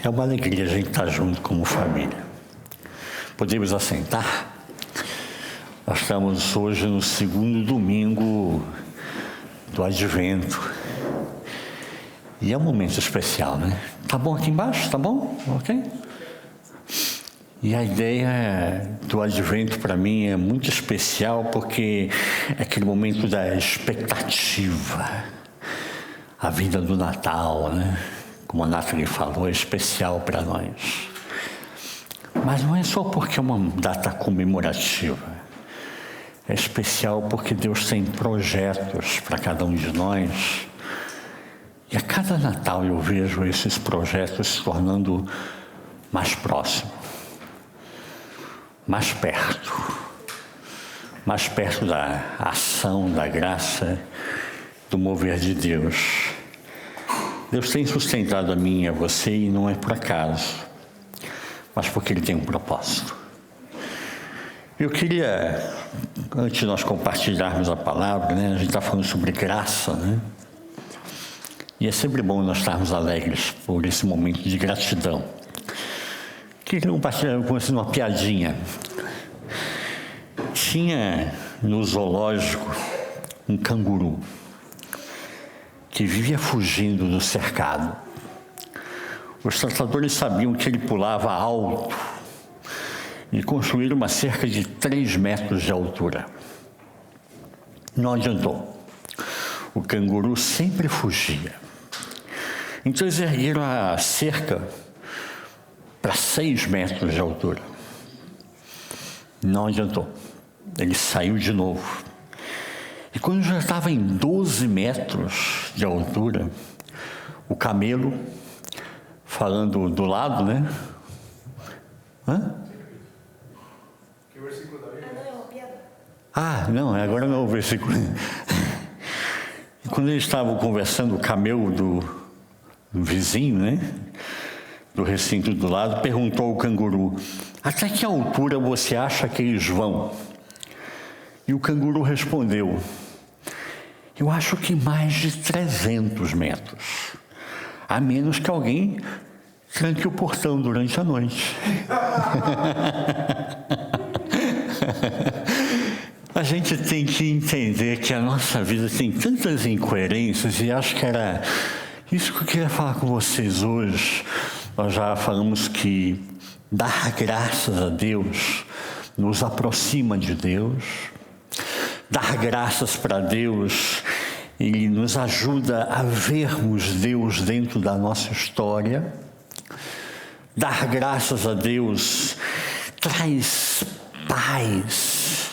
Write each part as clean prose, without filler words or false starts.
É uma alegria a gente estar junto como família. Podemos assentar? Nós estamos hoje no segundo domingo do Advento. E é um momento especial, né? Tá bom aqui embaixo? Tá bom? Ok? E a ideia do Advento para mim é muito especial porque é aquele momento da expectativa. A vinda do Natal, né? Como a Nathalie falou, é especial para nós. Mas não é só porque é uma data comemorativa. É especial porque Deus tem projetos para cada um de nós. E a cada Natal eu vejo esses projetos se tornando mais próximos, mais perto da ação, da graça, do mover de Deus. Deus tem sustentado a mim e a você e não é por acaso, mas porque Ele tem um propósito. Eu queria, antes de nós compartilharmos a palavra, né, a gente está falando sobre graça, né? E é sempre bom nós estarmos alegres por esse momento de gratidão. Queria compartilhar com você uma piadinha. Tinha no zoológico um canguru que vivia fugindo do cercado. Os tratadores sabiam que ele pulava alto e construíram uma cerca de 3 metros de altura. Não adiantou. O canguru sempre fugia. Então eles ergueram a cerca para 6 metros de altura. Não adiantou. Ele saiu de novo. E quando já estava em 12 metros de altura, o camelo, falando do lado, né? Hã? Que versículo da Bíblia? Ah, não, é uma piada. Ah, não, agora não é o versículo. E quando eles estavam conversando, o camelo do vizinho, né? Do recinto do lado, perguntou ao canguru: até que altura você acha que eles vão? E o canguru respondeu: eu acho que mais de 300 metros, a menos que alguém tranque o portão durante a noite. A gente tem que entender que a nossa vida tem tantas incoerências e acho que era isso que eu queria falar com vocês hoje. Nós já falamos que dar graças a Deus nos aproxima de Deus. Dar graças para Deus, Ele nos ajuda a vermos Deus dentro da nossa história. Dar graças a Deus traz paz,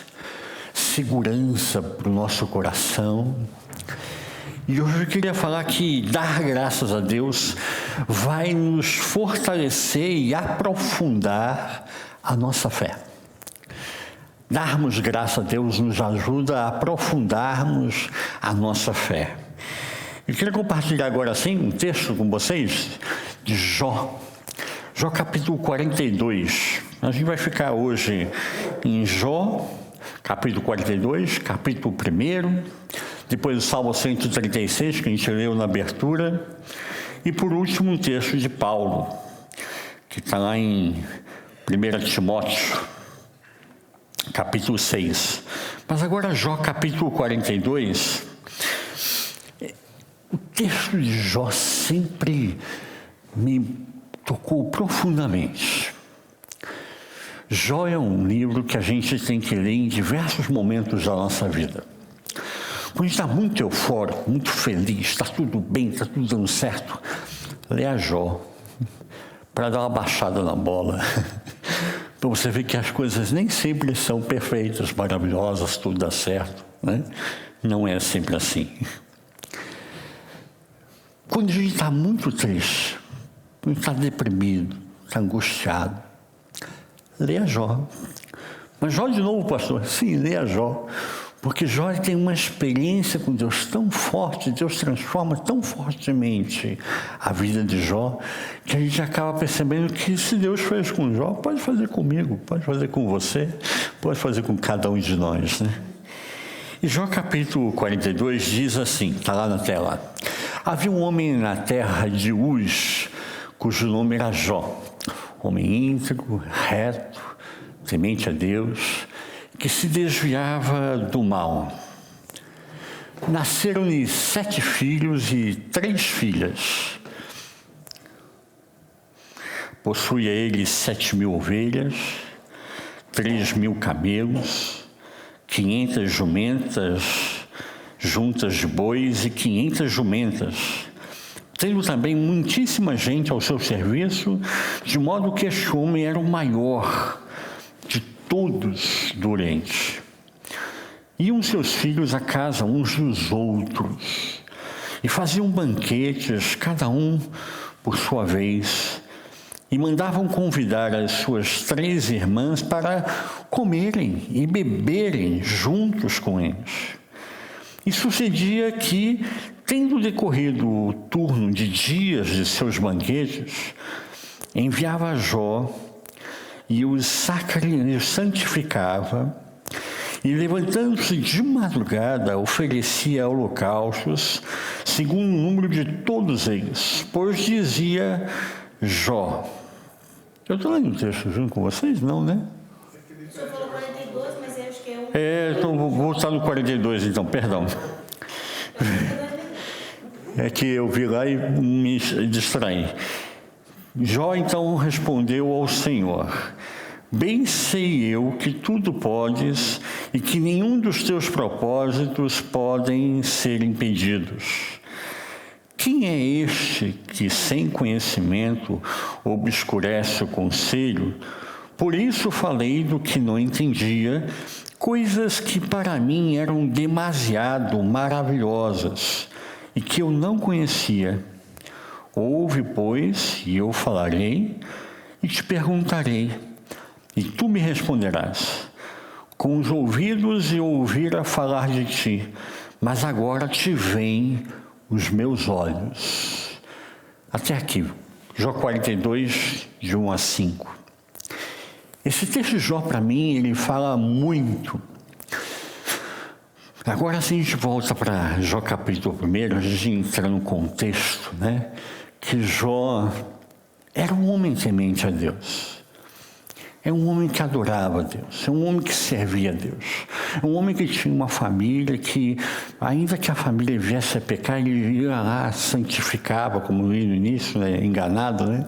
segurança para o nosso coração. E hoje eu queria falar que dar graças a Deus vai nos fortalecer e aprofundar a nossa fé. Darmos graça a Deus nos ajuda a aprofundarmos a nossa fé. Eu queria compartilhar agora assim um texto com vocês de Jó. Jó capítulo 42. A gente vai ficar hoje em Jó, capítulo 42, capítulo 1, depois o Salmo 136, que a gente leu na abertura, e por último um texto de Paulo, que está lá em 1 Timóteo, capítulo 6. Mas agora Jó capítulo 42, o texto de Jó sempre me tocou profundamente. Jó é um livro que a gente tem que ler em diversos momentos da nossa vida. Quando a gente está muito eufórico, muito feliz, está tudo bem, está tudo dando certo, lê a Jó, para dar uma baixada na bola. Para você ver que as coisas nem sempre são perfeitas, maravilhosas, tudo dá certo, né? Não é sempre assim. Quando a gente está muito triste, quando está deprimido, está angustiado, lê a Jó. Mas Jó de novo, pastor? Sim, lê a Jó. Porque Jó tem uma experiência com Deus tão forte, Deus transforma tão fortemente a vida de Jó, que a gente acaba percebendo que se Deus fez com Jó, pode fazer comigo, pode fazer com você, pode fazer com cada um de nós, né? E Jó capítulo 42 diz assim, está lá na tela: havia um homem na terra de Uz, cujo nome era Jó, homem íntegro, reto, temente a Deus, que se desviava do mal. Nasceram-lhe 7 filhos e 3 filhas. Possuía ele 7.000 ovelhas, 3.000 camelos, 500 jumentas juntas de bois e 500 jumentas, tendo também muitíssima gente ao seu serviço, de modo que este homem era o maior de todos do Oriente. Iam seus filhos à casa uns dos outros, e faziam banquetes, cada um por sua vez, e mandavam convidar as suas 3 irmãs para comerem e beberem juntos com eles. E sucedia que, tendo decorrido o turno de dias de seus banquetes, enviava a Jó e os santificava, e levantando-se de madrugada, oferecia holocaustos, segundo o número de todos eles, pois dizia Jó. Eu estou lendo o texto junto com vocês? Não, né? O senhor falou 42, mas eu acho que é um... Então vou estar no 42, então, perdão. É que eu vi lá e me distraí. Jó, então, respondeu ao Senhor: bem sei eu que tudo podes e que nenhum dos teus propósitos podem ser impedidos. Quem é este que, sem conhecimento, obscurece o conselho? Por isso falei do que não entendia, coisas que para mim eram demasiado maravilhosas e que eu não conhecia. Ouve, pois, e eu falarei, e te perguntarei, e tu me responderás. Com os ouvidos eu ouvira falar de ti, mas agora te veem os meus olhos. Até aqui, Jó 42, de 1 a 5. Esse texto de Jó, para mim, ele fala muito. Agora, se a gente volta para Jó capítulo 1, a gente entra no contexto, né? Que Jó era um homem temente a Deus. É um homem que adorava a Deus, é um homem que servia a Deus, é um homem que tinha uma família que, ainda que a família viesse a pecar, ele ia lá, santificava, como eu li no início, né? Enganado, né?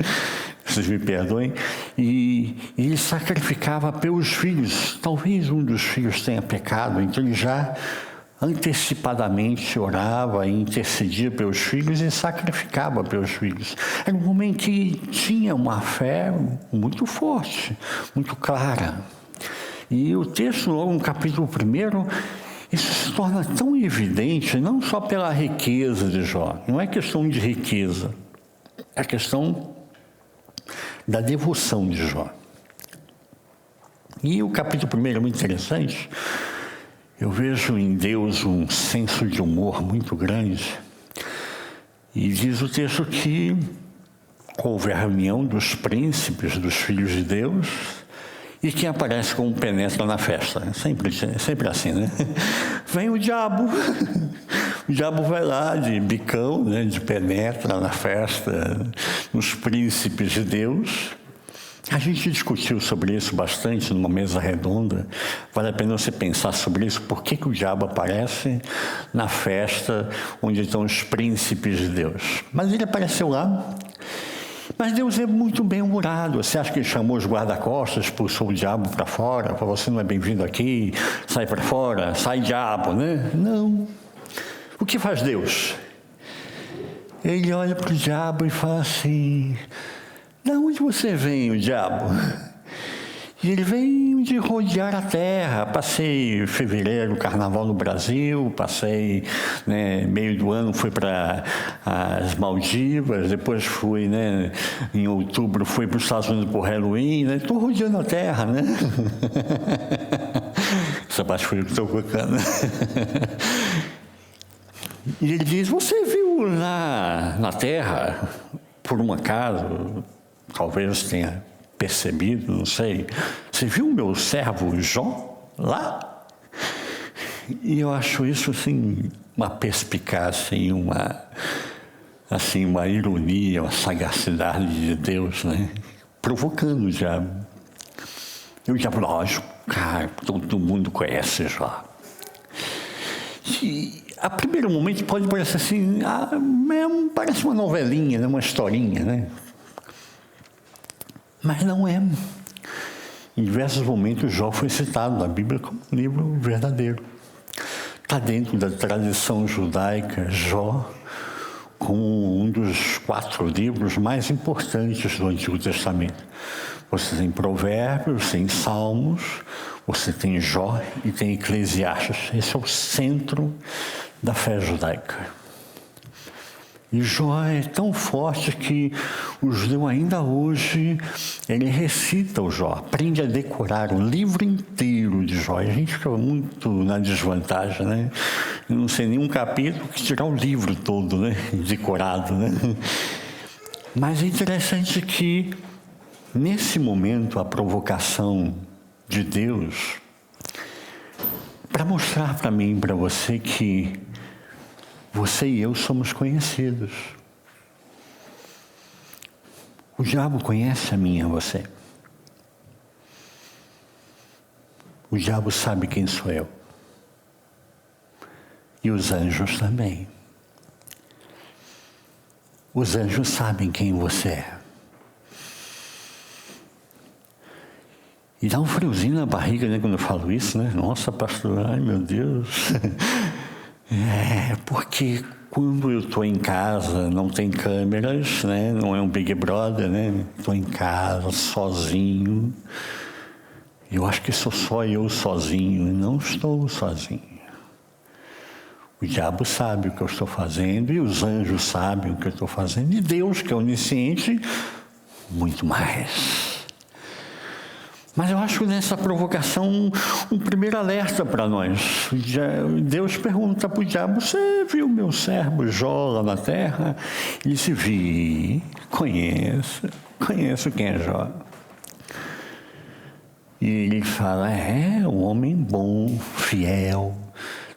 Vocês me perdoem, e ele sacrificava pelos filhos. Talvez um dos filhos tenha pecado, então ele já antecipadamente orava e intercedia pelos filhos e sacrificava pelos filhos. Era um homem que tinha uma fé muito forte, muito clara. E o texto, logo no capítulo 1, isso se torna tão evidente, não só pela riqueza de Jó, não é questão de riqueza, é questão da devoção de Jó. E o capítulo 1 é muito interessante. Eu vejo em Deus um senso de humor muito grande. E diz o texto que houve a reunião dos príncipes, dos filhos de Deus, e quem aparece como penetra na festa. Sempre assim, né? Vem o diabo. O diabo vai lá de bicão, né? De penetra na festa, nos príncipes de Deus. A gente discutiu sobre isso bastante numa mesa redonda. Vale a pena você pensar sobre isso. Por que o diabo aparece na festa onde estão os príncipes de Deus? Mas ele apareceu lá. Mas Deus é muito bem-humorado. Você acha que ele chamou os guarda-costas, expulsou o diabo para fora? Falou, você não é bem-vindo aqui, sai para fora, sai diabo, né? Não. O que faz Deus? Ele olha para o diabo e fala assim... De onde você vem, o diabo? E ele vem de rodear a terra. Passei fevereiro, carnaval no Brasil, passei, né, meio do ano, fui para as Maldivas, depois fui, né, em outubro, fui para os Estados Unidos por Halloween, né? Estou rodeando a terra, né? Essa parte foi eu que estou colocando. E ele diz, você viu lá na terra, por um acaso... Talvez tenha percebido, não sei. Você viu o meu servo Jó lá? E eu acho isso, assim, uma perspicácia e assim, uma ironia, uma sagacidade de Deus, né? Provocando o diabo. E o diabo, lógico, cara, todo mundo conhece Jó. E a primeiro momento pode parecer assim, parece uma novelinha, né? Uma historinha, né? Mas não é. Em diversos momentos, Jó foi citado na Bíblia como um livro verdadeiro. Está dentro da tradição judaica, Jó, como um dos 4 livros mais importantes do Antigo Testamento. Você tem Provérbios, tem Salmos, você tem Jó e tem Eclesiastes. Esse é o centro da fé judaica. E Jó é tão forte que o judeu ainda hoje, ele recita o Jó, aprende a decorar o livro inteiro de Jó. E a gente fica muito na desvantagem, né? Eu não sei nenhum capítulo que tirar o livro todo, né? Decorado, né? Mas é interessante que, nesse momento, a provocação de Deus, para mostrar para mim e para você que você e eu somos conhecidos. O diabo conhece a mim e a você. O diabo sabe quem sou eu. E os anjos também. Os anjos sabem quem você é. E dá um friozinho na barriga, né, quando eu falo isso, né? Nossa, pastor, ai meu Deus. Porque quando eu estou em casa, não tem câmeras, né? Não é um Big Brother, né? Estou em casa, sozinho. Eu acho que sou só eu sozinho, e não estou sozinho. O diabo sabe o que eu estou fazendo, e os anjos sabem o que eu estou fazendo, e Deus, que é onisciente, muito mais. Mas eu acho nessa provocação um primeiro alerta para nós. Deus pergunta para o diabo, você viu meu servo Jó lá na terra? Ele disse, vi, conheço quem é Jó. E ele fala, um homem bom, fiel,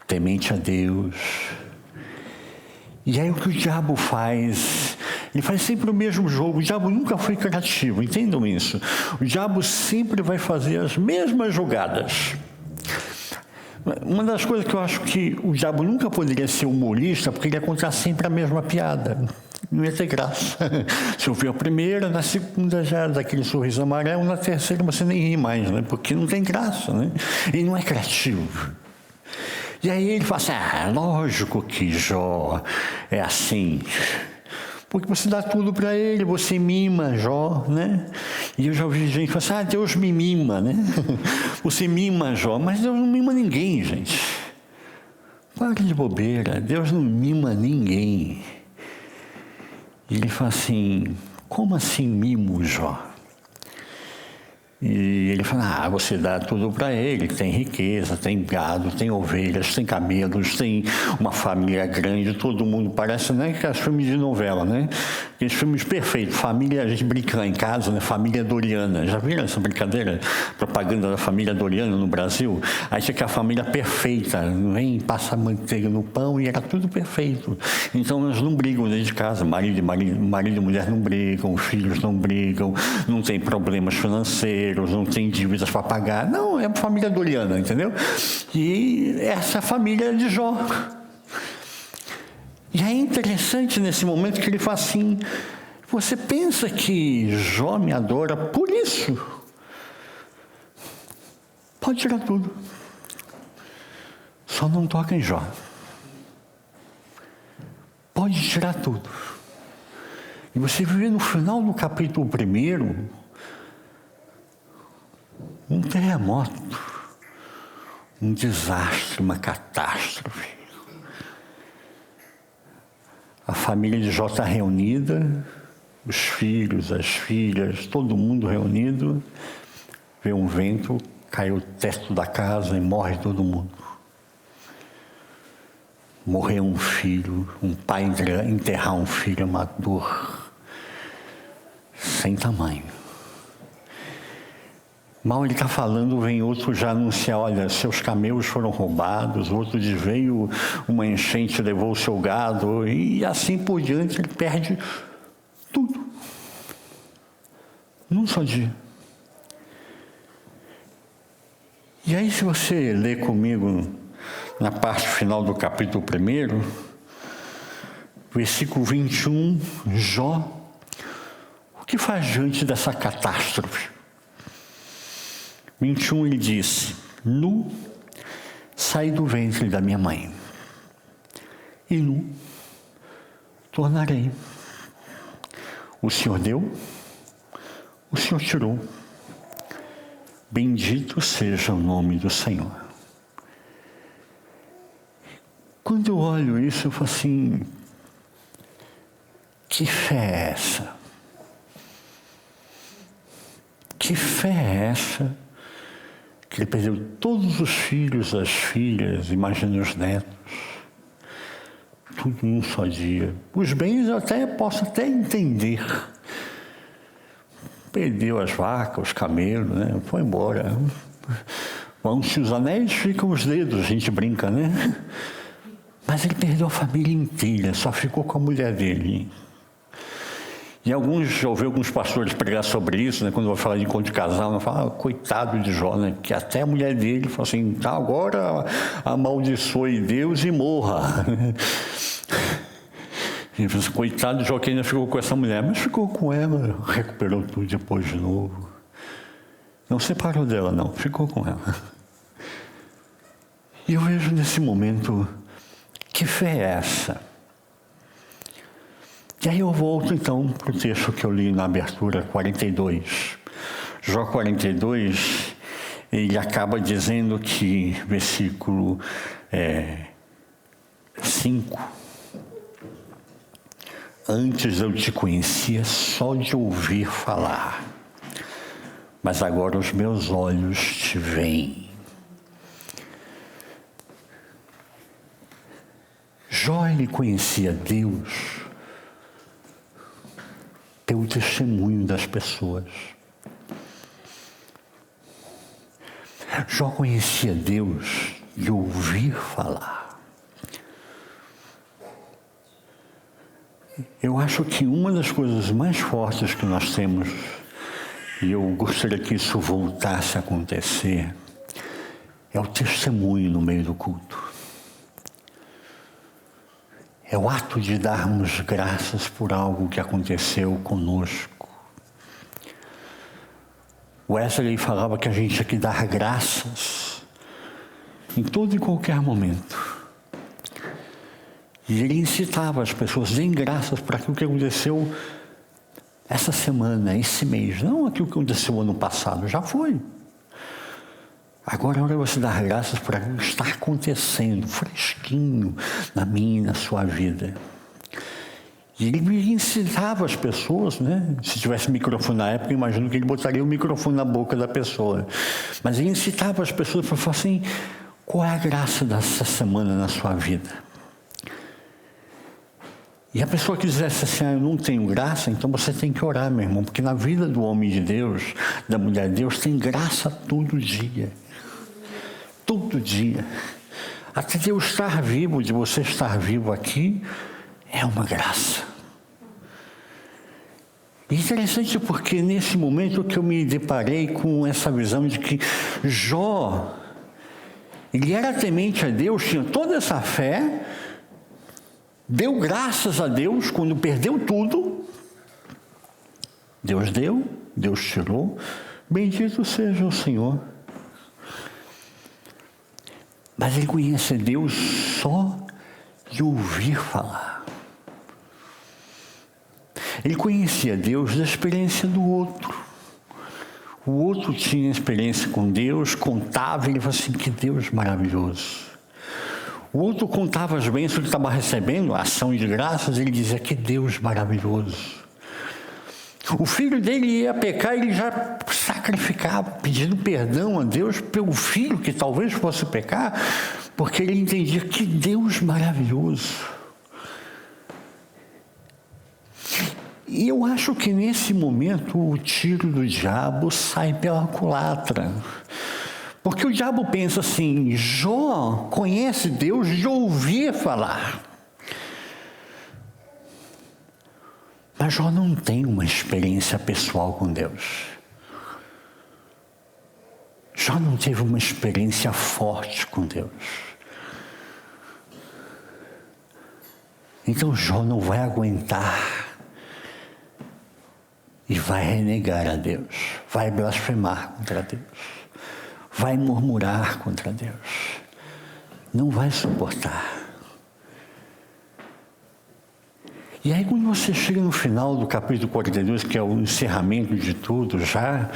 temente a Deus. E aí o que o diabo faz? Ele faz sempre o mesmo jogo. O diabo nunca foi criativo, entendam isso. O diabo sempre vai fazer as mesmas jogadas. Uma das coisas que eu acho que o diabo nunca poderia ser humorista, porque ele ia contar sempre a mesma piada. Não ia ter graça. Se ouviu a primeira, na segunda já daquele sorriso amarelo, na terceira você nem ri mais, né? Porque não tem graça, né? Ele não é criativo. E aí ele fala assim, lógico que Jó é assim. Porque você dá tudo para ele, você mima Jó, né? E eu já ouvi gente falar assim, Deus me mima, né? Você mima Jó, mas Deus não mima ninguém, gente. Pare de bobeira, Deus não mima ninguém. E ele fala assim, como assim mimo Jó? E ele fala, você dá tudo para ele, tem riqueza, tem gado, tem ovelhas, tem camelos, tem uma família grande, todo mundo parece, né, que os filmes de novela, né? Aqueles filmes perfeitos, família, a gente brinca em casa, né, família Doriana. Já viram essa brincadeira? Propaganda da família Doriana no Brasil? Aí tinha que a família perfeita, vem, passa manteiga no pão e era tudo perfeito. Então eles não brigam dentro de casa, marido e mulher não brigam, filhos não brigam, não tem problemas financeiros, não tem dívidas para pagar. Não, é a família Doriana, entendeu? E essa é a família de Jó. E é interessante nesse momento que ele fala assim, você pensa que Jó me adora por isso? Pode tirar tudo. Só não toca em Jó. Pode tirar tudo. E você vê no final do capítulo 1, um terremoto, um desastre, uma catástrofe. A família de Jó está reunida, os filhos, as filhas, todo mundo reunido. Vê um vento, cai o teto da casa e morre todo mundo. Morreu um filho, um pai enterrar um filho é uma dor sem tamanho. Mal ele está falando, vem outro já anunciar, olha, seus camelos foram roubados, outro diz, veio uma enchente, levou o seu gado, e assim por diante, ele perde tudo. Num só dia. E aí, se você ler comigo na parte final do capítulo 1, versículo 21, Jó, o que faz diante dessa catástrofe? 21, ele disse, nu saí do ventre da minha mãe, e nu tornarei. O Senhor deu, o Senhor tirou. Bendito seja o nome do Senhor. Quando eu olho isso, eu falo assim, que fé é essa? Que fé é essa? Que ele perdeu todos os filhos, as filhas, imagine os netos, tudo em um só dia. Os bens eu posso até entender. Perdeu as vacas, os camelos, né? Foi embora. Vão-se os anéis, ficam os dedos, a gente brinca, né? Mas ele perdeu a família inteira, só ficou com a mulher dele. E já ouvi alguns pastores pregar sobre isso, né? Quando eu vou falar de encontro de casal, eu falo, coitado de Jó, né? Que até a mulher dele falou assim, tá, agora amaldiçoe Deus e morra. E falou assim, coitado de Jó que ainda ficou com essa mulher, mas ficou com ela, recuperou tudo depois de novo. Não separou dela, não, ficou com ela. E eu vejo nesse momento, que fé é essa? E aí eu volto então para o texto que eu li na abertura, 42. Jó 42, ele acaba dizendo que, versículo 5, antes eu te conhecia só de ouvir falar, mas agora os meus olhos te veem. Jó, ele conhecia Deus pelo testemunho das pessoas. Jó conhecia Deus de ouvir falar. Eu acho que uma das coisas mais fortes que nós temos, e eu gostaria que isso voltasse a acontecer, é o testemunho no meio do culto. É o ato de darmos graças por algo que aconteceu conosco. Wesley falava que a gente tinha que dar graças em todo e qualquer momento. E ele incitava as pessoas, deem graças por aquilo que aconteceu essa semana, esse mês. Não aquilo que aconteceu ano passado, já foi. Agora é hora de você dar graças por aquilo que está acontecendo, fresquinho, na minha e na sua vida. E ele incitava as pessoas, né? Se tivesse microfone na época, eu imagino que ele botaria o microfone na boca da pessoa. Mas ele incitava as pessoas para falar assim, qual é a graça dessa semana na sua vida? E a pessoa que dissesse assim, eu não tenho graça, então você tem que orar, meu irmão, porque na vida do homem de Deus, da mulher de Deus, tem graça todo dia. Todo dia. Até Deus estar vivo, de você estar vivo aqui, é uma graça. E interessante porque nesse momento que eu me deparei com essa visão de que Jó, ele era temente a Deus, tinha toda essa fé, deu graças a Deus quando perdeu tudo. Deus deu, Deus tirou, bendito seja o Senhor. Mas ele conhece Deus só de ouvir falar. Ele conhecia Deus da experiência do outro. O outro tinha experiência com Deus, contava, ele falava assim, que Deus maravilhoso. O outro contava as bênçãos que ele estava recebendo, a ação de graças, ele dizia, que Deus maravilhoso. O filho dele ia pecar, ele já sacrificava, pedindo perdão a Deus pelo filho que talvez fosse pecar, porque ele entendia que Deus maravilhoso. E eu acho que nesse momento o tiro do diabo sai pela culatra. Porque o diabo pensa assim: Jó conhece Deus de ouvir falar. Mas Jó não tem uma experiência pessoal com Deus. Jó não teve uma experiência forte com Deus. Então Jó não vai aguentar e vai renegar a Deus, vai blasfemar contra Deus, vai murmurar contra Deus, não vai suportar. E aí quando você chega no final do capítulo 42, que é o encerramento de tudo já,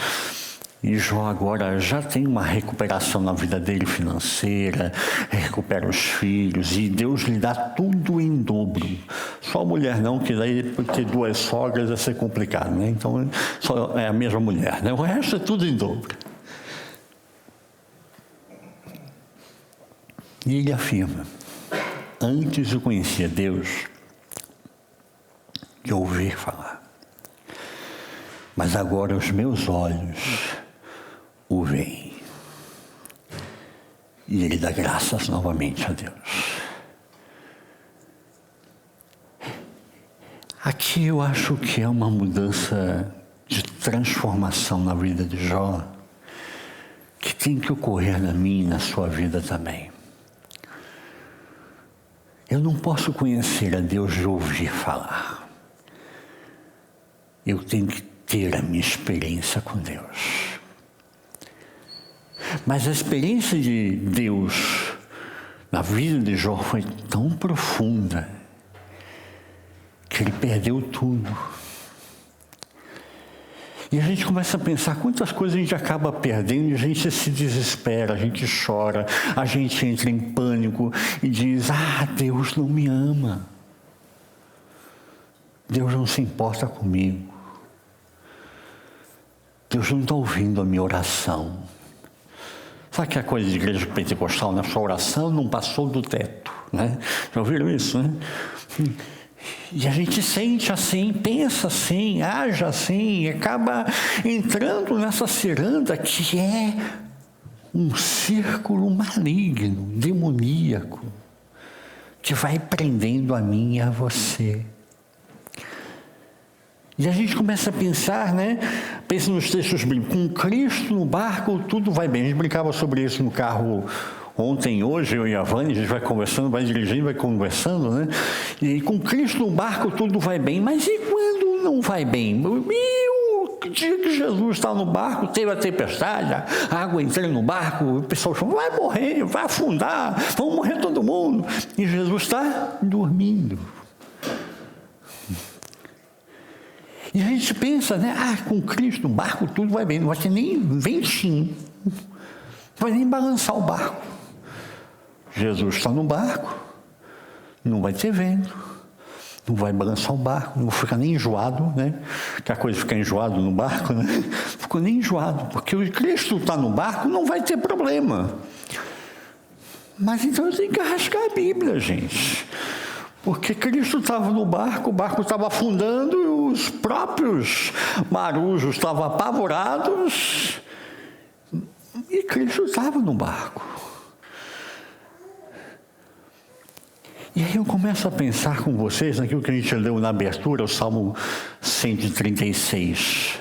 e Jó agora já tem uma recuperação na vida dele financeira, recupera os filhos, e Deus lhe dá tudo em dobro. Só a mulher não, que daí ter duas sogras vai ser complicado, né? Então só é a mesma mulher, né? O resto é tudo em dobro. E ele afirma: antes eu conhecia Deus de ouvir falar, mas agora os meus olhos o veem. E ele dá graças novamente a Deus. Aqui eu acho que é uma mudança de transformação na vida de Jó, que tem que ocorrer na minha e na sua vida também. Eu não posso conhecer a Deus de ouvir falar. Eu tenho que ter a minha experiência com Deus. Mas a experiência de Deus na vida de Jó foi tão profunda que ele perdeu tudo. E a gente começa a pensar quantas coisas a gente acaba perdendo e a gente se desespera, a gente chora, a gente entra em pânico e diz: Deus não me ama. Deus não se importa comigo. Deus não está ouvindo a minha oração. Sabe que a coisa de igreja pentecostal, na sua oração não passou do teto, né? Já ouviram isso, né? E a gente sente assim, pensa assim, age assim, e acaba entrando nessa ciranda que é um círculo maligno, demoníaco, que vai prendendo a mim e a você. E a gente começa a pensar, né? Pensa nos textos bíblicos, com Cristo no barco tudo vai bem. A gente brincava sobre isso no carro ontem, hoje, eu e a Vânia, a gente vai conversando, vai dirigindo, vai conversando, né? E com Cristo no barco tudo vai bem. Mas e quando não vai bem? E o dia que Jesus está no barco, teve a tempestade, a água entrando no barco, o pessoal chama: vai morrer, vai afundar, vão morrer todo mundo. E Jesus está dormindo. E a gente pensa, né? Com Cristo no barco tudo vai bem, não vai ter nem ventinho, não vai nem balançar o barco. Jesus está no barco, não vai ter vento, não vai balançar o barco, não fica nem enjoado, né? Que a coisa fica enjoado no barco, né? Ficou nem enjoado, porque o Cristo está no barco, não vai ter problema. Mas então eu tenho que arriscar a Bíblia, gente. Porque Cristo estava no barco, o barco estava afundando e os próprios marujos estavam apavorados e Cristo estava no barco. E aí eu começo a pensar com vocês naquilo que a gente leu na abertura, o Salmo 136.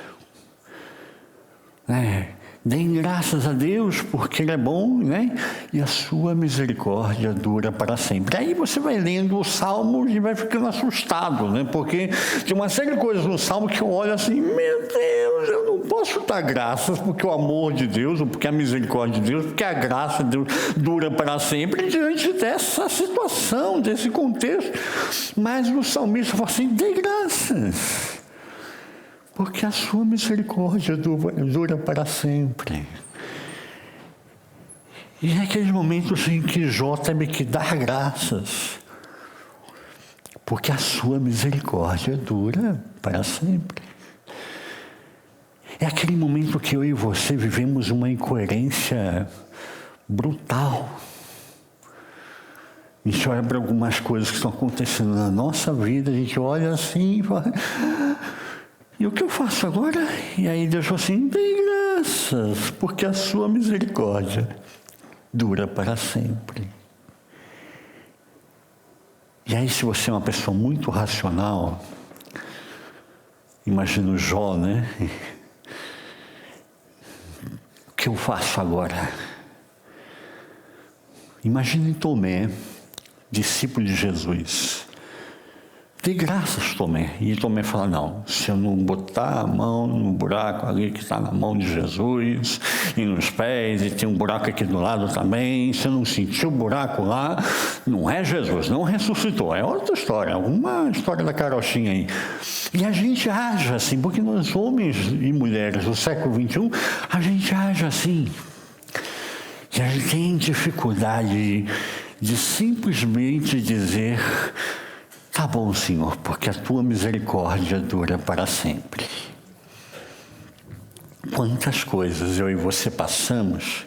Deem graças a Deus porque Ele é bom, né? E a sua misericórdia dura para sempre. Aí você vai lendo o Salmo e vai ficando assustado, né? Porque tem uma série de coisas no Salmo que eu olho assim: meu Deus, eu não posso dar graças porque o amor de Deus, ou porque a misericórdia de Deus, porque a graça de Deus dura para sempre diante dessa situação, desse contexto. Mas o salmista fala assim: dê graças, porque a sua misericórdia dura para sempre. E é aqueles momentos em que Jó teve que dar graças, porque a sua misericórdia dura para sempre. É aquele momento que eu e você vivemos uma incoerência brutal. A gente olha para algumas coisas que estão acontecendo na nossa vida, a gente olha assim e fala, e o que eu faço agora? E aí Deus falou assim, dê graças, porque a sua misericórdia dura para sempre. E aí, se você é uma pessoa muito racional, imagina o Jó, né? O que eu faço agora? Imagine Tomé, discípulo de Jesus. Dê graças, Tomé. E Tomé fala, não, se eu não botar a mão no buraco ali que está na mão de Jesus, e nos pés, e tem um buraco aqui do lado também, se eu não sentir o buraco lá, não é Jesus, não ressuscitou. É outra história, alguma história da carochinha aí. E a gente age assim, porque nós homens e mulheres do século XXI, a gente age assim. E a gente tem dificuldade de simplesmente dizer, tá bom, Senhor, porque a tua misericórdia dura para sempre. Quantas coisas eu e você passamos,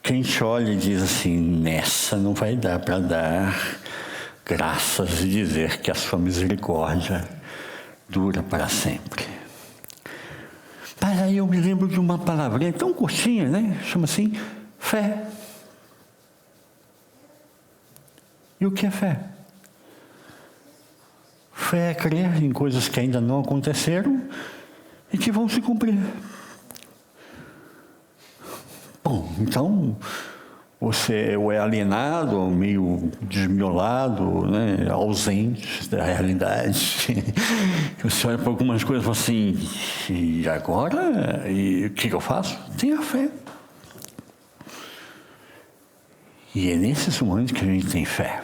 que a gente olha e diz assim, nessa não vai dar para dar graças e dizer que a sua misericórdia dura para sempre. Mas aí eu me lembro de uma palavrinha tão curtinha, né? Chama assim, fé. E o que é fé? Fé é crer em coisas que ainda não aconteceram e que vão se cumprir. Bom, então, você ou é alienado, ou meio desmiolado, né, ausente da realidade. Você olha para algumas coisas e fala assim, e agora? E o que eu faço? Tenha fé. E é nesses momentos que a gente tem fé.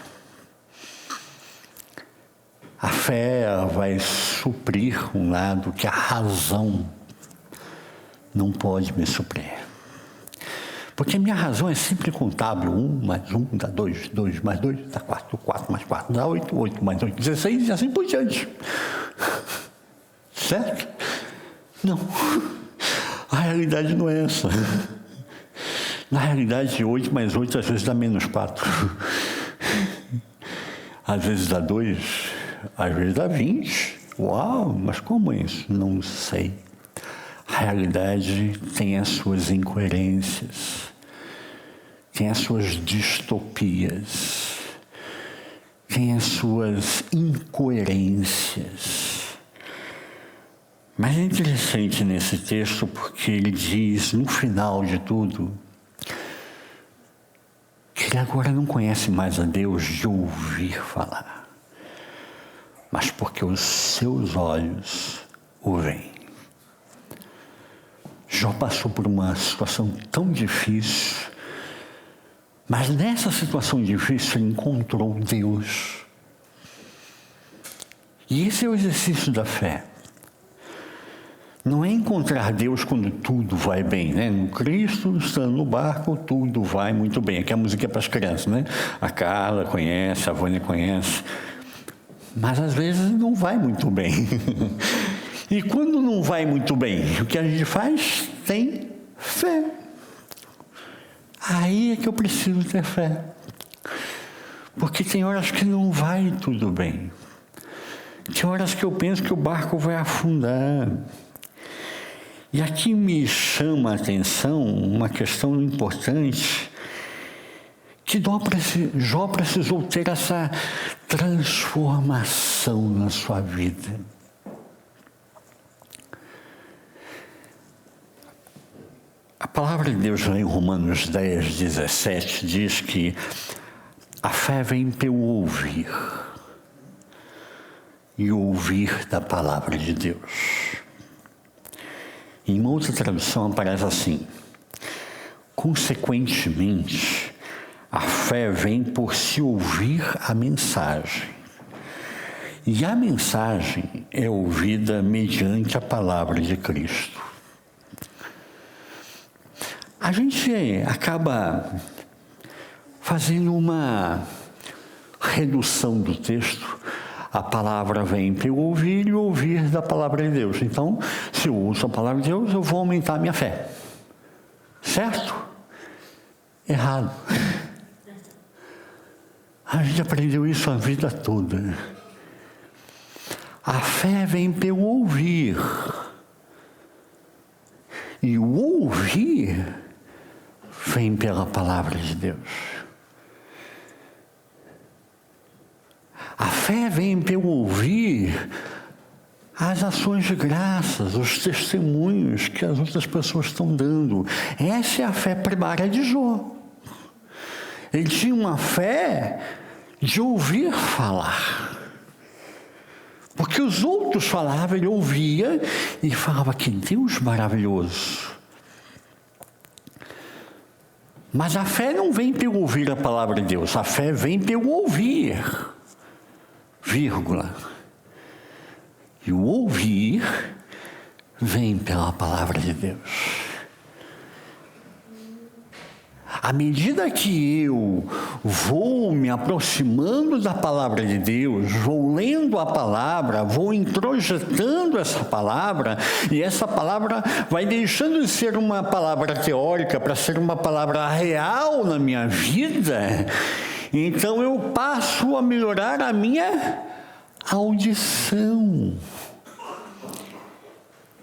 A fé vai suprir um lado que a razão não pode me suprir. Porque a minha razão é sempre contábil. 1 mais 1 dá 2, 2 mais 2 dá 4, 4 mais 4 dá 8, 8 mais 8, 16 e assim por diante. Certo? Não. A realidade não é essa. Na realidade, 8 mais 8 às vezes dá menos 4. Às vezes dá 2, às vezes dá 20. Uau, mas como é isso? Não sei. A realidade tem as suas incoerências, tem as suas distopias, tem as suas incoerências. Mas é interessante nesse texto porque ele diz, no final de tudo, que ele agora não conhece mais a Deus de ouvir falar, mas porque os seus olhos o veem. Jó passou por uma situação tão difícil, mas nessa situação difícil ele encontrou Deus. E esse é o exercício da fé. Não é encontrar Deus quando tudo vai bem, né? No Cristo, estando no barco, tudo vai muito bem. Aqui a música é para as crianças, né? A Carla conhece, a Vânia conhece. Mas às vezes não vai muito bem. E quando não vai muito bem, o que a gente faz? Tem fé. Aí é que eu preciso ter fé. Porque tem horas que não vai tudo bem. Tem horas que eu penso que o barco vai afundar. E aqui me chama a atenção uma questão importante, que Jó precisou ter essa transformação na sua vida. A palavra de Deus lá em Romanos 10, 17 diz que a fé vem pelo ouvir, e ouvir da palavra de Deus. Em uma outra tradução aparece assim, consequentemente, a fé vem por se ouvir a mensagem. E a mensagem é ouvida mediante a palavra de Cristo. A gente acaba fazendo uma redução do texto. A palavra vem pelo ouvir e ouvir da palavra de Deus. Então, se eu ouço a palavra de Deus, eu vou aumentar a minha fé. Certo? Errado. A gente aprendeu isso a vida toda. A fé vem pelo ouvir. E o ouvir vem pela palavra de Deus. A fé vem pelo ouvir as ações de graças, os testemunhos que as outras pessoas estão dando. Essa é a fé primária de Jó. Ele tinha uma fé de ouvir falar. Porque os outros falavam, ele ouvia e falava, que Deus maravilhoso. Mas a fé não vem pelo ouvir a palavra de Deus, a fé vem pelo ouvir, vírgula. E o ouvir vem pela palavra de Deus. À medida que eu vou me aproximando da palavra de Deus, vou lendo a palavra, vou introjetando essa palavra, e essa palavra vai deixando de ser uma palavra teórica para ser uma palavra real na minha vida, então eu passo a melhorar a minha audição.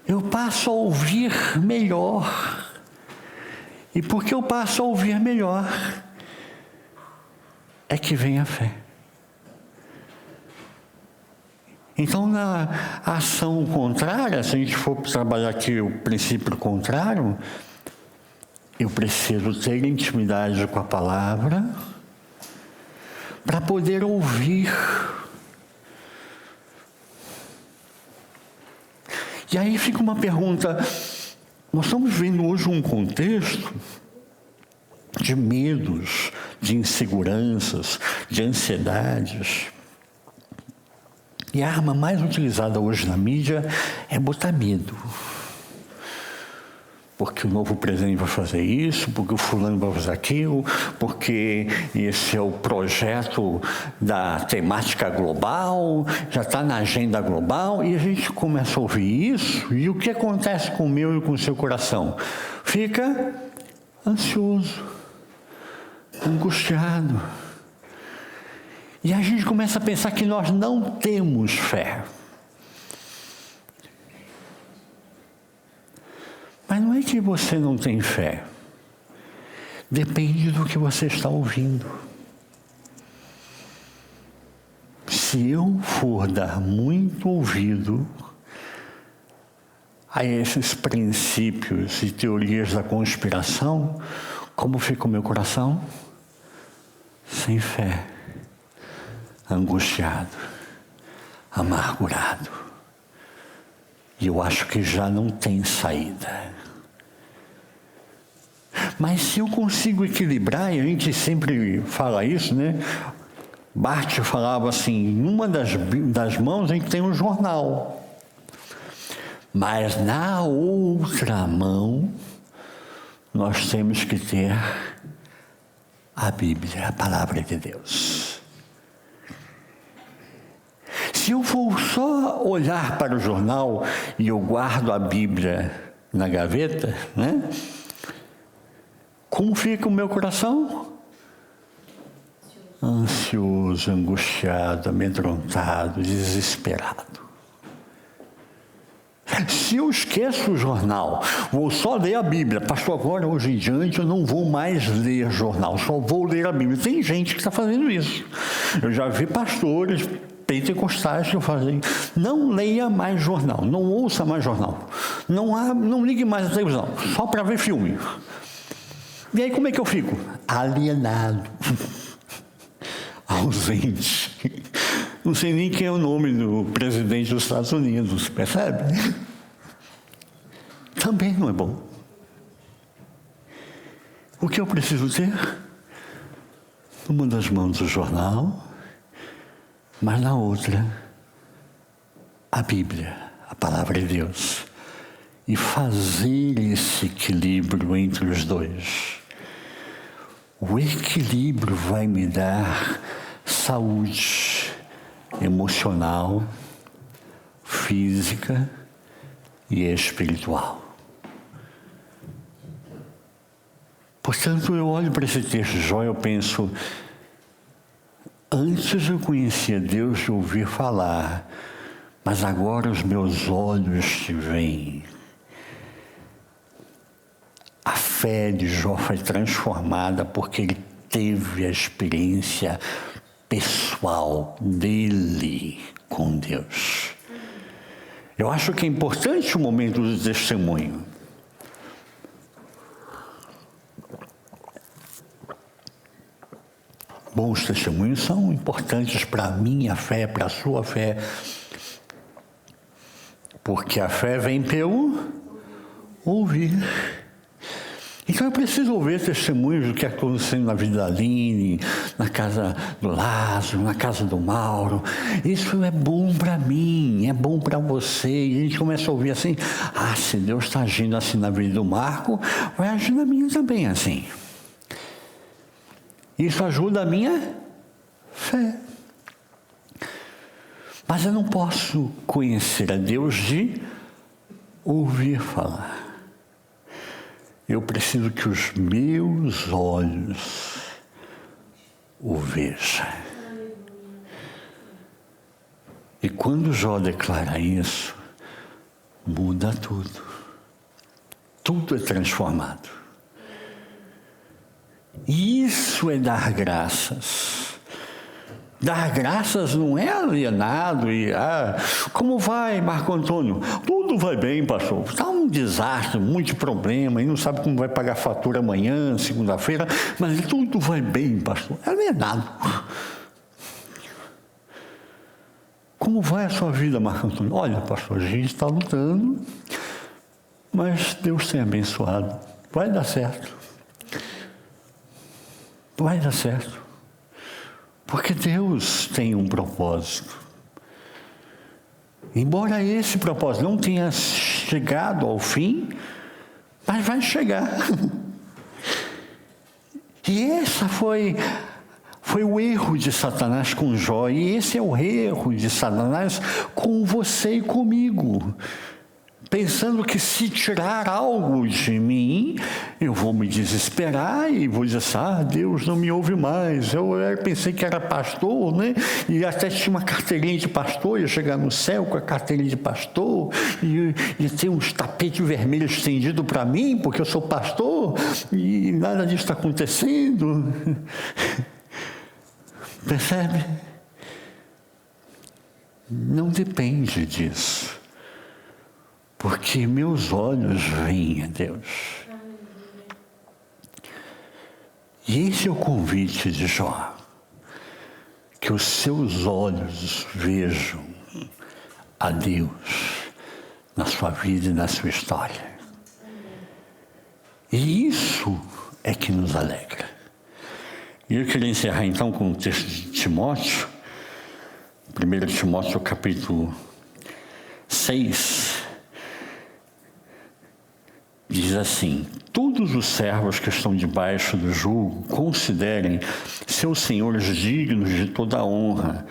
Eu passo a ouvir melhor. E porque eu passo a ouvir melhor, é que vem a fé. Então, na ação contrária, se a gente for trabalhar aqui o princípio contrário, eu preciso ter intimidade com a palavra para poder ouvir. E aí fica uma pergunta. Nós estamos vivendo hoje um contexto de medos, de inseguranças, de ansiedades. E a arma mais utilizada hoje na mídia é botar medo. Porque o novo presidente vai fazer isso, porque o fulano vai fazer aquilo, porque esse é o projeto da temática global, já está na agenda global, e a gente começa a ouvir isso, e o que acontece com o meu e com o seu coração? Fica ansioso, angustiado. E a gente começa a pensar que nós não temos fé. Mas não é que você não tem fé. Depende do que você está ouvindo. Se eu for dar muito ouvido a esses princípios e teorias da conspiração, como fica o meu coração? Sem fé, angustiado, amargurado. E eu acho que já não tem saída. Mas se eu consigo equilibrar, e a gente sempre fala isso, né? Barth falava assim, em uma das mãos a gente tem um jornal. Mas na outra mão, nós temos que ter a Bíblia, a palavra de Deus. Se eu for só olhar para o jornal e eu guardo a Bíblia na gaveta, né? Como fica o meu coração? Ansioso, angustiado, amedrontado, desesperado. Se eu esqueço o jornal, vou só ler a Bíblia. Pastor, agora, hoje em diante, eu não vou mais ler jornal, só vou ler a Bíblia. Tem gente que está fazendo isso. Eu já vi pastores pentecostais que fazem. Não leia mais jornal, não ouça mais jornal. Não ligue mais a televisão, só para ver filme. E aí como é que eu fico? Alienado. Ausente. Não sei nem quem é o nome do presidente dos Estados Unidos, percebe? Também não é bom. O que eu preciso ter? Numa das mãos o jornal, mas na outra, a Bíblia, a palavra de Deus. E fazer esse equilíbrio entre os dois. O equilíbrio vai me dar saúde emocional, física e espiritual. Portanto, eu olho para esse texto de Jó e eu penso, Antes eu conhecia Deus de ouvir falar, mas agora os meus olhos te veem. A fé de Jó foi transformada porque ele teve a experiência pessoal dele com Deus. Eu acho que é importante o momento do testemunho. Bons testemunhos são importantes para a minha fé, para a sua fé. Porque a fé vem pelo ouvir. Então eu preciso ouvir testemunhos do que está acontecendo na vida da Aline, na casa do Lázaro, na casa do Mauro. Isso é bom para mim, é bom para você. E a gente começa a ouvir assim, se Deus está agindo assim na vida do Marco, vai agir na minha também assim. Isso ajuda a minha fé. Mas eu não posso conhecer a Deus de ouvir falar. Eu preciso que os meus olhos o vejam. E quando Jó declara isso, muda tudo. Tudo é transformado. E isso é dar graças. Dar graças não é alienado e, como vai, Marco Antônio? Tudo vai bem, pastor. Está um desastre, muito problema, e não sabe como vai pagar a fatura amanhã, segunda-feira, mas tudo vai bem, pastor. É alienado. Como vai a sua vida, Marco Antônio? Olha, pastor, a gente está lutando, mas Deus tem abençoado. Vai dar certo. Vai dar certo. Porque Deus tem um propósito. Embora esse propósito não tenha chegado ao fim, mas vai chegar. E essa foi o erro de Satanás com Jó, e esse é o erro de Satanás com você e comigo. Pensando que se tirar algo de mim, eu vou me desesperar e vou dizer assim, Deus não me ouve mais. Eu pensei que era pastor, né? E até tinha uma carteirinha de pastor, ia chegar no céu com a carteirinha de pastor, e ia ter uns tapetes vermelhos estendidos para mim, porque eu sou pastor, e nada disso está acontecendo. Percebe? Não depende disso. Porque meus olhos veem a Deus. E esse é o convite de Jó. Que os seus olhos vejam a Deus na sua vida e na sua história. E isso é que nos alegra. E eu queria encerrar então com o texto de Timóteo. 1 Timóteo capítulo 6. Diz assim, todos os servos que estão debaixo do jugo considerem seus senhores dignos de toda a honra,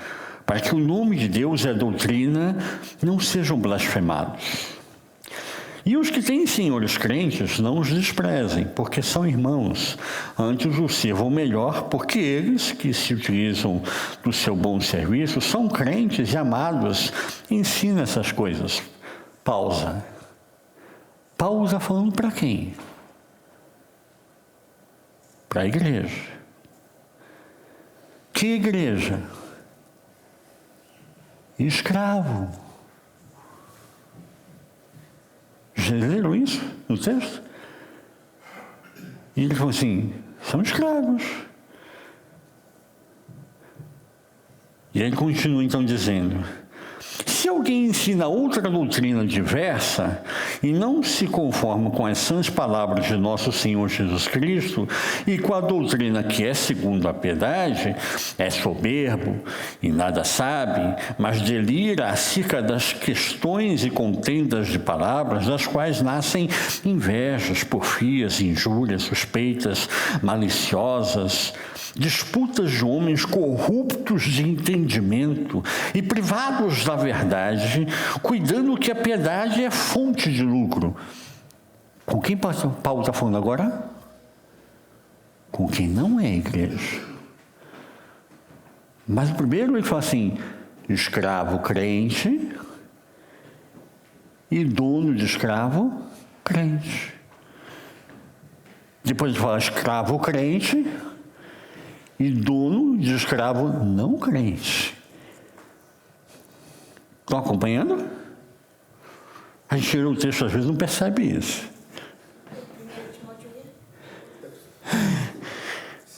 para que o nome de Deus e a doutrina não sejam blasfemados. E os que têm senhores crentes não os desprezem, porque são irmãos. Antes os sirvam melhor, porque eles que se utilizam do seu bom serviço são crentes e amados. Ensina essas coisas. Pausa. Paulo está falando para quem? Para a igreja. Que igreja? Escravo. Já leram isso no texto? E ele falou assim, são escravos. E ele continua então dizendo, se alguém ensina outra doutrina diversa e não se conforma com as sãs palavras de nosso Senhor Jesus Cristo e com a doutrina que é segundo a piedade, é soberbo e nada sabe, mas delira acerca das questões e contendas de palavras, das quais nascem invejas, porfias, injúrias, suspeitas, maliciosas, disputas de homens corruptos de entendimento e privados da verdade, cuidando que a piedade é fonte de lucro. Com quem Paulo está falando agora? Com quem não é igreja. Mas o primeiro ele fala assim, escravo crente e dono de escravo crente. Depois ele fala escravo crente e dono de escravo não crente. Estão acompanhando? A gente lê o texto, às vezes, não percebe isso.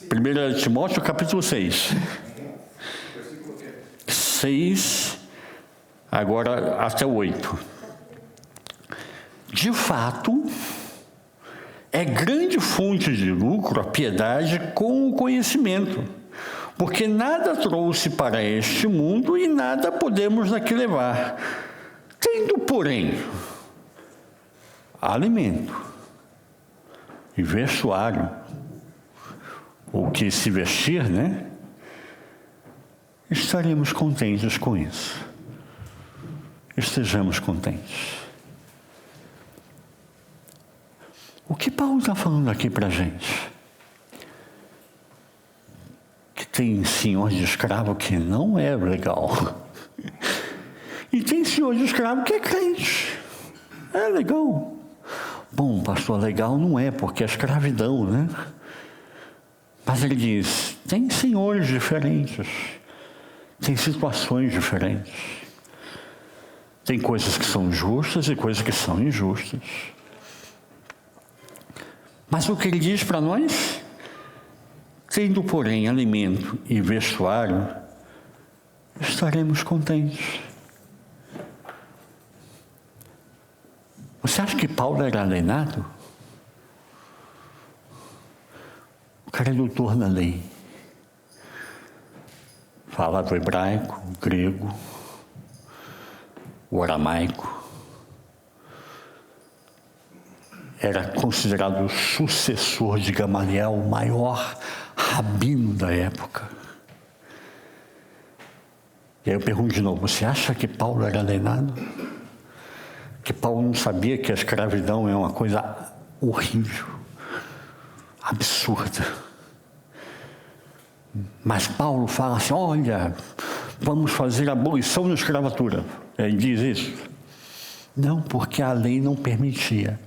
1 Timóteo, capítulo 6. 6, agora até o 8. De fato, é grande fonte de lucro a piedade com o conhecimento, porque nada trouxe para este mundo e nada podemos daqui levar. Tendo, porém, alimento e vestuário, o que se vestir, né? Estaremos contentes com isso. Estejamos contentes. O que Paulo está falando aqui para a gente? Que tem senhor de escravo que não é legal. E tem senhor de escravo que é crente. É legal. Bom, pastor, legal não é, porque é escravidão, né? Mas ele diz, tem senhores diferentes. Tem situações diferentes. Tem coisas que são justas e coisas que são injustas. Mas o que ele diz para nós? Tendo, porém, alimento e vestuário, estaremos contentes. Você acha que Paulo era alienado? O cara é doutor na lei. Falava o hebraico, o grego, o aramaico. Era considerado o sucessor de Gamaliel, o maior rabino da época. E aí eu pergunto de novo, você acha que Paulo era alienado? Que Paulo não sabia que a escravidão é uma coisa horrível, absurda. Mas Paulo fala assim, olha, vamos fazer a abolição da escravatura. Ele diz isso? Não, porque a lei não permitia.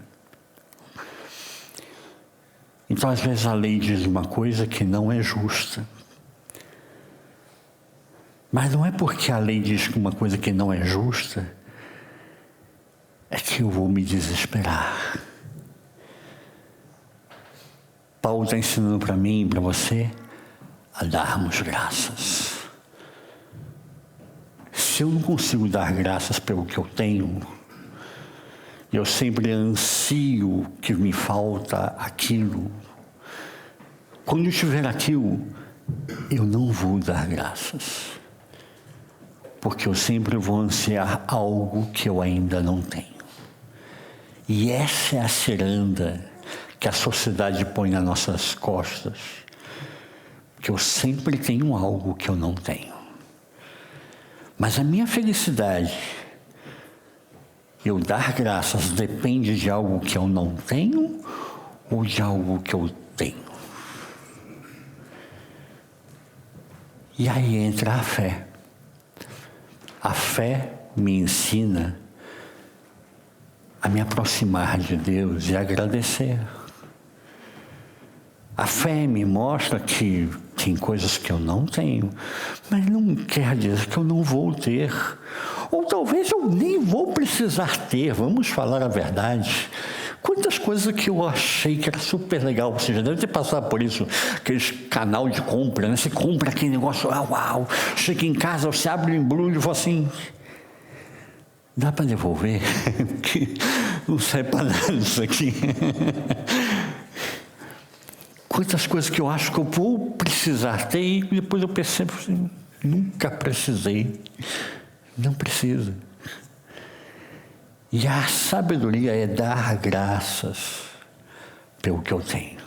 Então, às vezes, a lei diz uma coisa que não é justa. Mas não é porque a lei diz uma coisa que não é justa, é que eu vou me desesperar. Paulo está ensinando para mim e para você a darmos graças. Se eu não consigo dar graças pelo que eu tenho, eu sempre ansio que me falta aquilo. Quando eu tiver aquilo, eu não vou dar graças. Porque eu sempre vou ansiar algo que eu ainda não tenho. E essa é a ciranda que a sociedade põe nas nossas costas. Que eu sempre tenho algo que eu não tenho. Mas a minha felicidade, eu dar graças, depende de algo que eu não tenho ou de algo que eu tenho. E aí entra a fé. A fé me ensina a me aproximar de Deus e agradecer. A fé me mostra que tem coisas que eu não tenho, mas não quer dizer que eu não vou ter. Ou talvez eu nem vou precisar ter, vamos falar a verdade. Quantas coisas que eu achei que era super legal, você já deve ter passado por isso, aqueles canal de compra, né? Você compra aquele negócio, uau, chega em casa, você abre o embrulho e fala assim, dá para devolver? Que não serve para nada isso aqui. Quantas coisas que eu acho que eu vou precisar ter e depois eu percebo assim, nunca precisei, não precisa. E a sabedoria é dar graças pelo que eu tenho.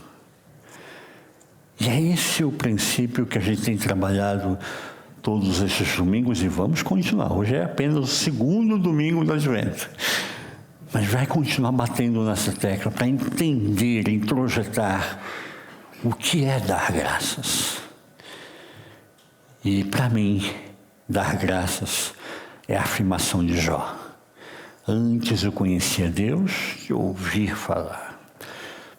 E é esse o princípio que a gente tem trabalhado todos esses domingos e vamos continuar. Hoje é apenas o segundo domingo do Advento. Mas vai continuar batendo nessa tecla para entender, introjetar o que é dar graças. E para mim, dar graças é a afirmação de Jó. Antes eu conhecia Deus de ouvir falar,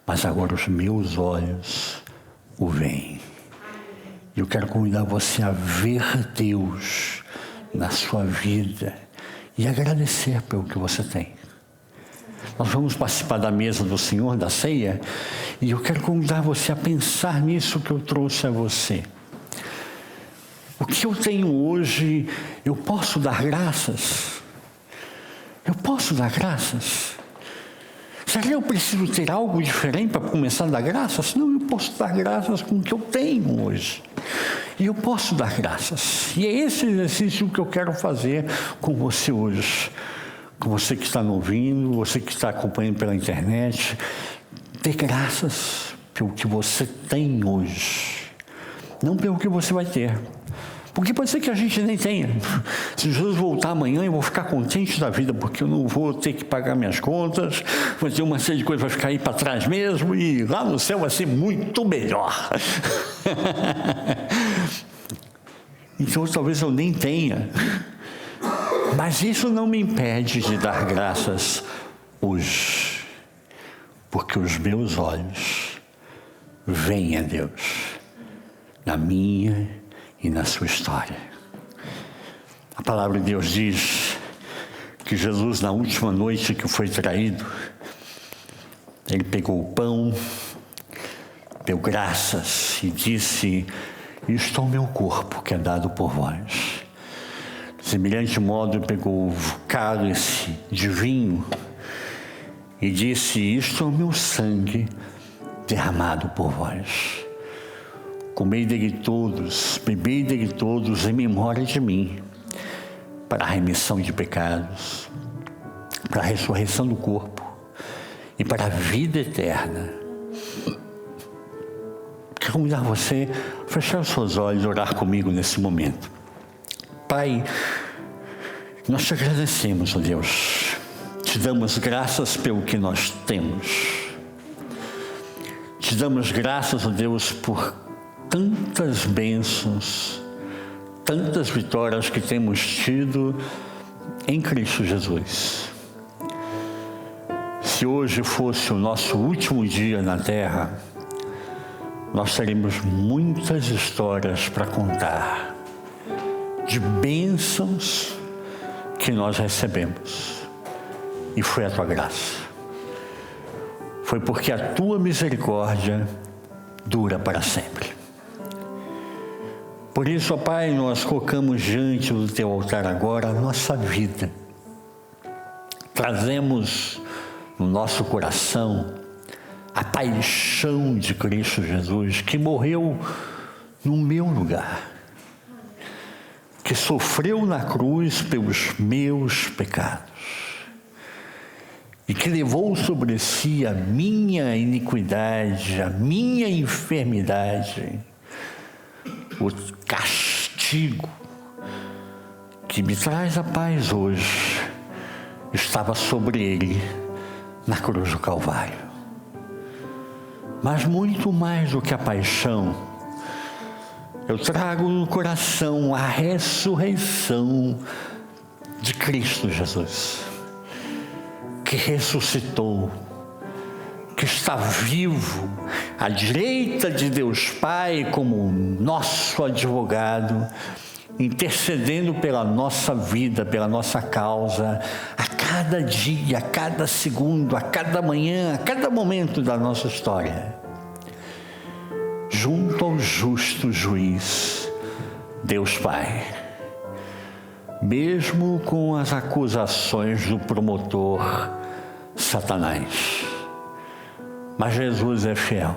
mas agora os meus olhos o veem. Eu quero convidar você a ver Deus na sua vida e agradecer pelo que você tem. Nós vamos participar da mesa do Senhor, da ceia, e eu quero convidar você a pensar nisso que eu trouxe a você. O que eu tenho hoje, eu posso dar graças? Eu posso dar graças? Será que eu preciso ter algo diferente para começar a dar graças? Não, eu posso dar graças com o que eu tenho hoje. E eu posso dar graças. E é esse exercício que eu quero fazer com você hoje. Com você que está me ouvindo, você que está acompanhando pela internet. Dê graças pelo que você tem hoje. Não pelo que você vai ter. Porque pode ser que a gente nem tenha. Se Jesus voltar amanhã, eu vou ficar contente da vida, porque eu não vou ter que pagar minhas contas, vai ter uma série de coisas que vai ficar aí para trás mesmo, e lá no céu vai ser muito melhor. Então talvez eu nem tenha. Mas isso não me impede de dar graças hoje, porque os meus olhos veem a Deus na minha e na sua história. A palavra de Deus diz que Jesus, na última noite que foi traído, ele pegou o pão, deu graças e disse: isto é o meu corpo que é dado por vós. De semelhante modo, ele pegou o cálice de vinho e disse: isto é o meu sangue derramado por vós. Comei dele todos, bebei dele todos em memória de mim, para a remissão de pecados, para a ressurreição do corpo e para a vida eterna. Quero convidar você a fechar os seus olhos e orar comigo nesse momento. Pai, nós te agradecemos, ó Deus, te damos graças pelo que nós temos. Te damos graças, ó Deus, por tantas bênçãos, tantas vitórias que temos tido em Cristo Jesus. Se hoje fosse o nosso último dia na terra, nós teríamos muitas histórias para contar de bênçãos que nós recebemos. E foi a tua graça. Foi porque a tua misericórdia dura para sempre. Por isso, ó Pai, nós colocamos diante do teu altar agora a nossa vida. Trazemos no nosso coração a paixão de Cristo Jesus, que morreu no meu lugar, que sofreu na cruz pelos meus pecados e que levou sobre si a minha iniquidade, a minha enfermidade, o castigo que me traz a paz hoje estava sobre ele na cruz do Calvário. Mas muito mais do que a paixão, eu trago no coração a ressurreição de Cristo Jesus, que ressuscitou, que está vivo à direita de Deus Pai como nosso advogado, intercedendo pela nossa vida, pela nossa causa, a cada dia, a cada segundo, a cada manhã, a cada momento da nossa história. Junto ao justo juiz, Deus Pai, mesmo com as acusações do promotor Satanás. Mas Jesus é fiel.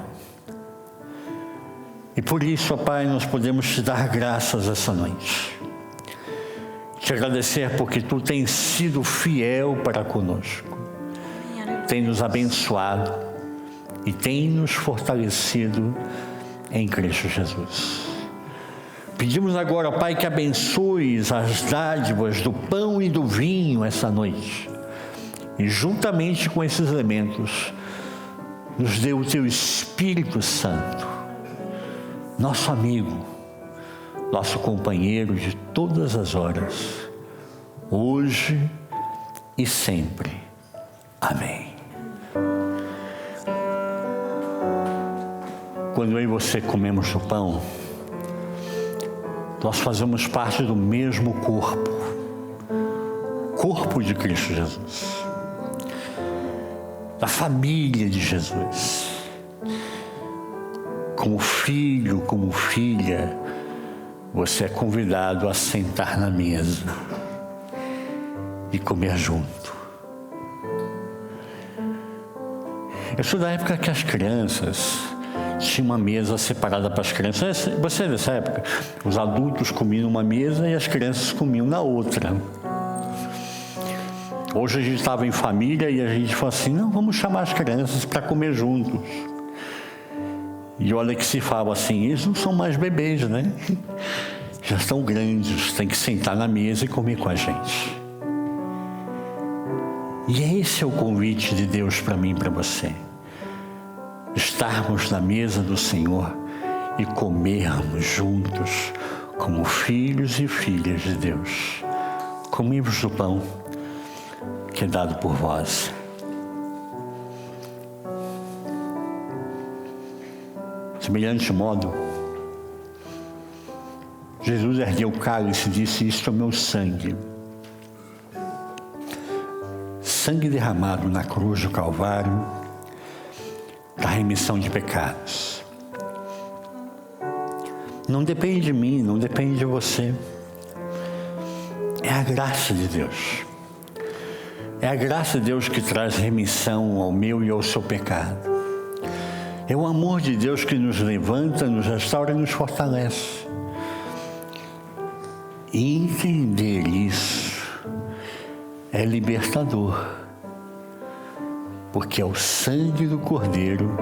E por isso, ó Pai, nós podemos te dar graças essa noite. Te agradecer porque Tu tens sido fiel para conosco. Tem nos abençoado e tem nos fortalecido em Cristo Jesus. Pedimos agora, ó Pai, que abençoes as dádivas do pão e do vinho essa noite. E juntamente com esses elementos, nos dê o Teu Espírito Santo, nosso amigo, nosso companheiro de todas as horas, hoje e sempre. Amém. Quando eu e você comemos o pão, nós fazemos parte do mesmo corpo de Cristo Jesus, da família de Jesus. Como filho, como filha, você é convidado a sentar na mesa e comer junto. Eu sou da época que as crianças tinham uma mesa separada para as crianças. Você é dessa época? Os adultos comiam numa mesa e as crianças comiam na outra. Hoje a gente estava em família e a gente falou assim, não, vamos chamar as crianças para comer juntos. E olha que se fala assim, eles não são mais bebês, né? Já estão grandes, tem que sentar na mesa e comer com a gente. E esse é o convite de Deus para mim e para você. Estarmos na mesa do Senhor e comermos juntos como filhos e filhas de Deus. Comemos o pão que é dado por vós. Semelhante modo, Jesus ergueu o cálice e disse, isto é o meu sangue. Sangue derramado na cruz do Calvário, da remissão de pecados. Não depende de mim, não depende de você. É a graça de Deus. É a graça de Deus que traz remissão ao meu e ao seu pecado. É o amor de Deus que nos levanta, nos restaura e nos fortalece. E entender isso é libertador, porque é o sangue do Cordeiro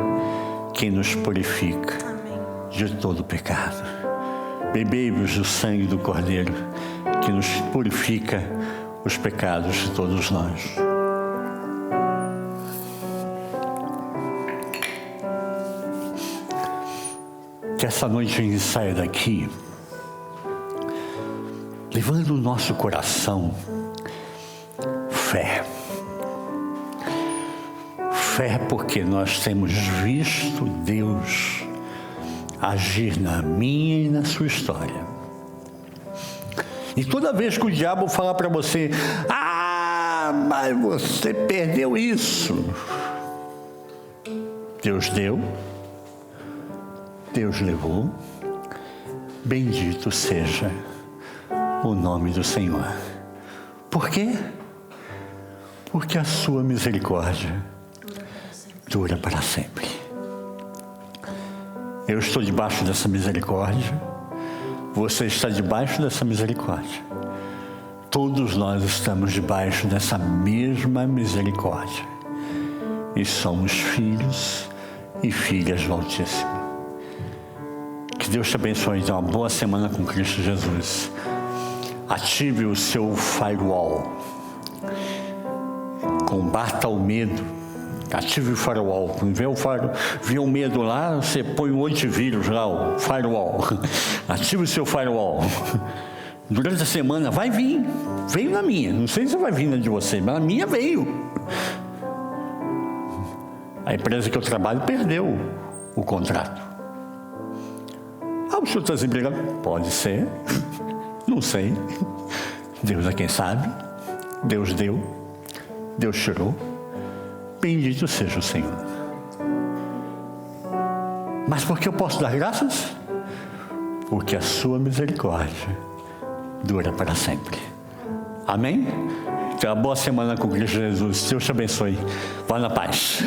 que nos purifica de todo pecado. Bebei-vos do sangue do Cordeiro que nos purifica os pecados de todos nós. Que essa noite a gente saia daqui levando o nosso coração fé. Fé porque nós temos visto Deus agir na minha e na sua história. E toda vez que o diabo falar para você, mas você perdeu isso. Deus deu, Deus levou, bendito seja o nome do Senhor. Por quê? Porque a sua misericórdia dura para sempre. Eu estou debaixo dessa misericórdia, você está debaixo dessa misericórdia. Todos nós estamos debaixo dessa mesma misericórdia. E somos filhos e filhas do Altíssimo. Que Deus te abençoe. Então, uma boa semana com Cristo Jesus. Ative o seu firewall. Combata o medo. Ative o firewall. Quando vê o medo lá, você põe o antivírus lá, o firewall. Ative o seu firewall. Durante a semana vai vir. Veio na minha. Não sei se vai vir na de você, mas na minha veio. A empresa que eu trabalho perdeu o contrato. O senhor está desempregado? Pode ser. Não sei. Deus é quem sabe. Deus deu. Deus tirou. Bendito seja o Senhor. Mas por que eu posso dar graças? Porque a sua misericórdia dura para sempre. Amém? Então, uma boa semana com Cristo Jesus. Deus te abençoe. Vá na paz.